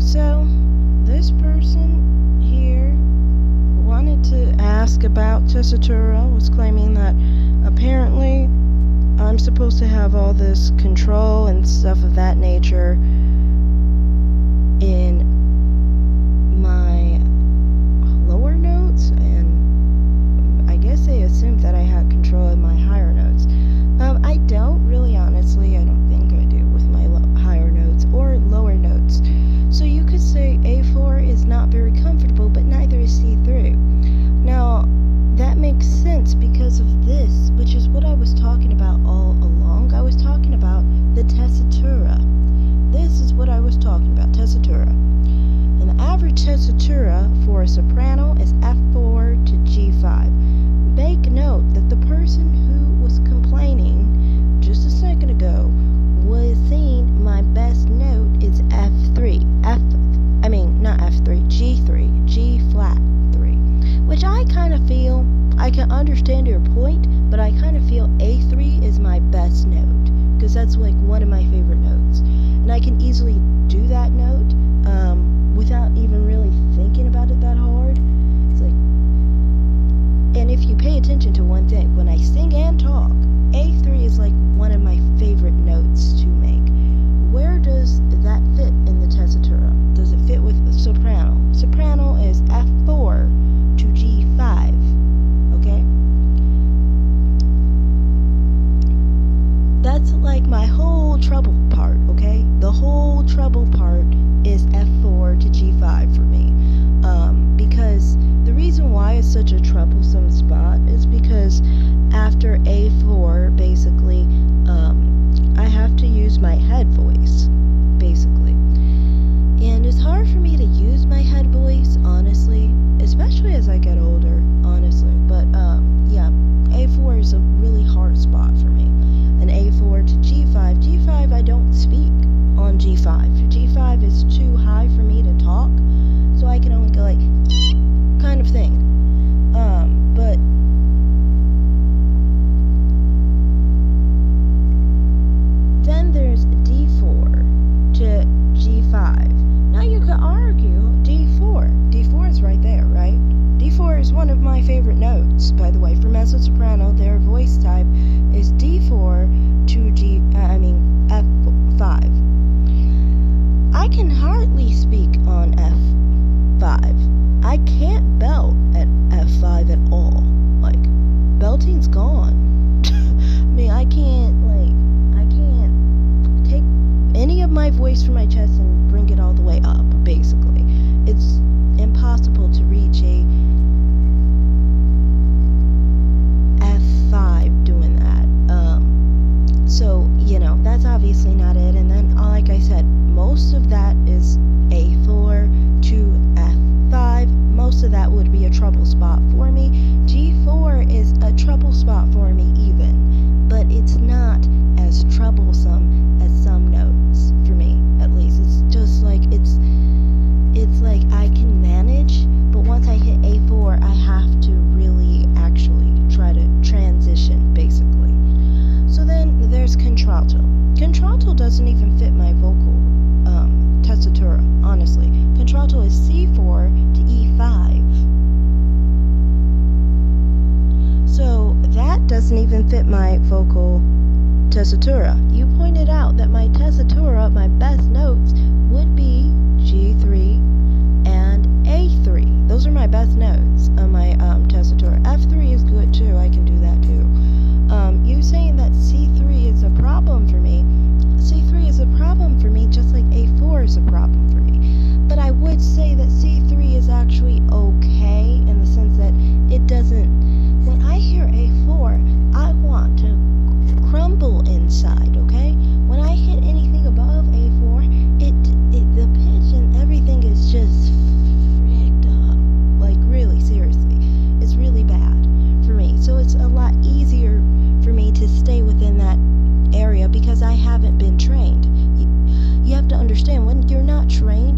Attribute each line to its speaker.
Speaker 1: So this person here wanted to ask about tessitura, was claiming that apparently I'm supposed to have all this control and stuff of that nature in my lower notes, and I guess they assumed that I had control in my higher notes. I don't really, honestly, I don't think I do with my higher notes or lower notes. So you could say A4 is not very comfortable, but neither is C3. Now, that makes sense because of this, which is what I was talking about all along. I was talking about the tessitura. This is what I was talking about, tessitura. And the average tessitura for a soprano is f4 to g5. Make note that the person who was complaining just a second ago was saying my best note is F3. Not F3, G3, G flat 3. Which I kind of feel, I can understand your point, but I kind of feel A3 is my best note, because that's like one of my favorite notes. And I can easily do that note without even really thinking about it that hard. It's like, and if you pay attention to one thing, when I sing and talk, A3 is like one of my favorite notes to make. Where does that fit in the tessitura? Does it fit with the soprano? Soprano is F4 to G5, okay? That's like my whole treble part, okay? The whole treble part is F4 to G5 for me. Because the reason why it's such a troublesome spot is because after A4, basically, I have to use my head voice, basically. And it's hard for me to use my head voice, honestly, especially as I get older, honestly. But, yeah, A4 is a really hard spot for me. And A4 to G5. G5, I don't speak on G5. G5 is too high for me to talk, so I can only go like, eep, kind of thing. But then there's D4 to G5. Now you could argue D4. D4 is right there, right? D4 is one of my favorite notes, by the way. For mezzo-soprano, their voice type is D4 to F5. I can hardly speak on F5. I can't belt at F5 at all. Like, belting's gone. I can't take any of my voice from my chest and bring it all the way up, basically. It's impossible to reach a F5 doing that. So, that's obviously not it. And then, like I said, most of that is A4 to F5. Most of that would be a trouble spot for me. G4 is a trouble spot for me even, but it's not as troublesome as some notes for me, at least. It's just like, it's like I can manage, but once I hit A4, I have to really actually try to transition, basically. So then there's contralto. Contralto doesn't even fit my vocal tessitura, honestly. Contralto is C4 to E5. So that doesn't even fit my vocal tessitura. You pointed out that my tessitura, my best notes, would be G3 and A3. Those are my best notes on my tessitura. F3 is good too. I can do that too. You saying that C3 is a problem for me. C3 is a problem for me just like A4 is a problem for me. But I would say that C3 is actually okay in the sense that it doesn't... When I hear A4, I want to crumble inside, okay? When I hit anything above A4, the pitch and everything is just fricked up. Like, really, seriously. It's really bad for me. So it's a lot easier for me to stay within that area because I haven't been trained. You have to understand, when you're not trained,